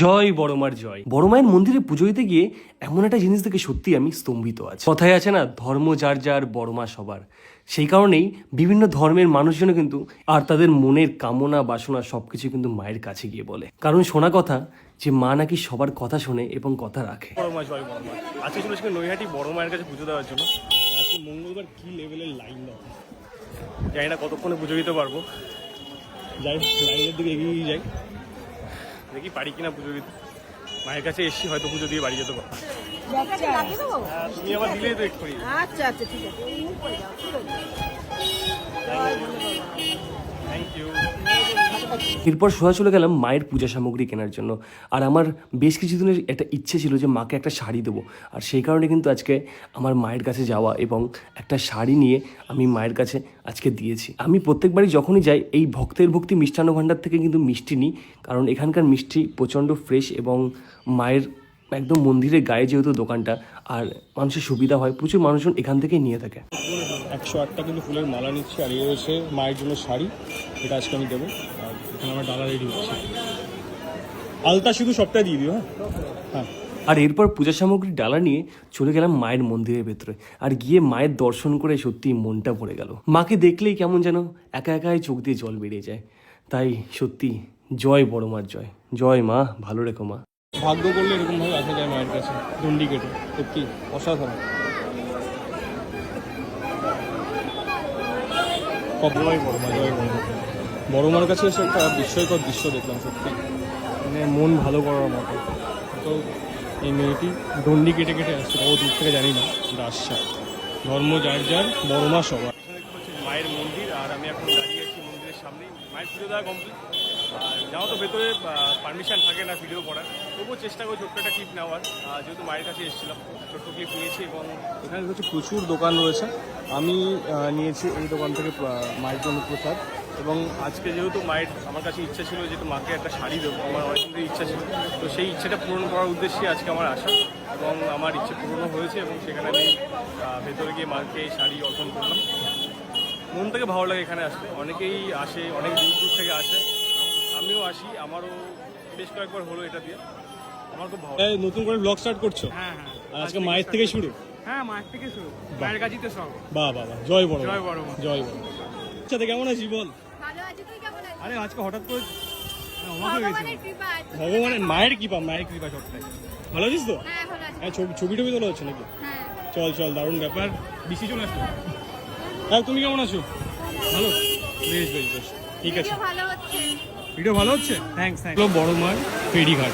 জয় বড় মার জয়। বড় মায়ের মন্দিরে পুজো দিতে গিয়ে এমন একটা জিনিস দেখে সত্যি আমি স্তম্ভিত আছি। কথায় আছে না, ধর্ম যার যার বড় মা সবার। সেই কারণেই বিভিন্ন ধর্মের মানুষজন কিন্তু আর তাদের মনের কামনা বাসনা সবকিছু কিন্তু মায়ের কাছে গিয়ে বলে। কারণ শোনা কথা যে মা নাকি সবার কথা শোনে এবং কথা রাখে। বড় মা জয় বড় মা। আজকে চলে এসেছি নৈহাটি বড় মায়ের কাছে পুজো দেওয়ার জন্য। আজকে মঙ্গলবার কি লেভেলের লাইন দেওয়া, জানি না কতক্ষণে পুজো দিতে পারবো। যাই লাইনের দিকে এগিয়ে যাই, দেখি পারি কিনা পুজো দিতে। মায়ের কাছে এসছি, হয়তো পুজো দিয়ে বাড়ি যেতে পারবো। তুমি আবার দিলেই তো একটু। আচ্ছা আচ্ছা ঠিক আছে। Thank you. এরপর সোজা চলে গেলাম মায়ের পূজা সামগ্রী কেনার জন্য। আর আমার বেশ কিছুদিনের একটা ইচ্ছে ছিল যে মাকে একটা শাড়ি দেবো, আর সেই কারণে কিন্তু আজকে আমার মায়ের কাছে যাওয়া এবং একটা শাড়ি নিয়ে আমি মায়ের কাছে আজকে দিয়েছি। আমি প্রত্যেকবারই যখনই যাই এই ভক্তের ভক্তি মিষ্টান্ন ভাণ্ডার থেকে কিন্তু মিষ্টি নিই, কারণ এখানকার মিষ্টি প্রচণ্ড ফ্রেশ এবং মায়ের একদম মন্দিরের গায়ে যেহেতু দোকানটা, আর মানুষের সুবিধা হয়, প্রচুর মানুষজন এখান থেকেই নিয়ে থাকে। 108টা কিন্তু ফুলের মালা নিচ্ছি, আর এই হচ্ছে মায়ের জন্য শাড়ি, এটা আজকে আমি দেবো। আর এখানে আমার ডালা রেডি হচ্ছে, আলতা শুধু সবটা দিয়ে দিও। হ্যাঁ। আর এরপর পূজা সামগ্রীর ডালা নিয়ে চলে গেলাম মায়ের মন্দিরের ভেতরে। আর গিয়ে মায়ের দর্শন করে সত্যি মনটা ভরে গেল। মাকে দেখলেই কেমন যেন একা একাই চোখ দিয়ে জল বেরিয়ে যায়। তাই সত্যি জয় বড় মার জয়। জয় মা, ভালো রেখো মা। ভাগ্য করলে এরকমভাবে আসা যায় মায়ের কাছে, দণ্ডি কেটে। সত্যি অসাধারণ। জয় বড় মা, জয় বড় মা। বড় মার কাছে এসে একটা বিস্ময়কর দৃশ্য দেখলাম, সত্যি মানে মন ভালো করার মতো। তো এই মেয়েটি দণ্ডি কেটে কেটে আসছে, ও দূর থেকে জানি না, কিন্তু আসছে। ধর্ম যার যার, বড় মা সবার। মায়ের মন্দির, আর আমি এখন দাঁড়িয়ে আছি মন্দিরের সামনেই। মায়ের পুজো দেওয়া কমপ্লিট। আর যাও তো ভেতরে পারমিশন থাকে না ভিডিও করার, তবুও চেষ্টা করি ছোট্ট একটা ক্লিপ নেওয়ার। যেহেতু মায়ের কাছে এসেছিলাম, ছোট্ট ক্লিপ নিয়েছি। এবং এখানে হচ্ছে প্রচুর দোকান রয়েছে। আমি নিয়েছি এই দোকান থেকে মায়ের জন্য প্রসাদ। এবং আজকে যেহেতু মায়ের আমার কাছে ইচ্ছা ছিল যেহেতু মাকে একটা শাড়ি দেবো, আমার অনেক দিন ইচ্ছা ছিল, তো সেই ইচ্ছাটা পূরণ করার উদ্দেশ্যে আজকে আমার আসা। এবং আমার ইচ্ছে পূরণও হয়েছে, এবং সেখানে আমি ভেতরে গিয়ে মাকে এই শাড়ি অর্পণ করলাম। মন থেকে ভালো লাগে এখানে আসলে। অনেকেই আসে, অনেক দূর দূর থেকে আসে, আমিও আসি। আমারও বেশ কয়েকবার হলো এটা দিয়ে, আমার খুব ভালো। নতুন করে ব্লগ স্টার্ট করছো? হ্যাঁ হ্যাঁ, আজকে মায়ের থেকে শুরু? হ্যাঁ মায়ের থেকে শুরু, মায়ের কাছেই তো সব। বাহ বাহ বাহ, জয় বড় মা। জয় বড় মা। জয় বড় মা। আচ্ছা, কেমন আছিস বল? ভালো আছি, তুই কেমন আছিস? আরে আজকে হঠাৎ করে অবাক হয়ে গেছি। ভগবানের কৃপা আছে। ভগবানের মায়ের কৃপা সবটাই। ভালো আছিস তো? হ্যাঁ ভালো আছি। হ্যাঁ, ছবি টবি তোলা হচ্ছে নাকি? হ্যাঁ। চল চল, দারুণ ব্যাপার। বিসি চলে আসলো। হ্যাঁ, তুমি কেমন আছো? ভালো, বেশ বেশ বেশ, ঠিক আছে। ভিডিও ভালো হচ্ছে। ভিডিও ভালো হচ্ছে, থ্যাংকস। বড় মার ফেরিঘাট।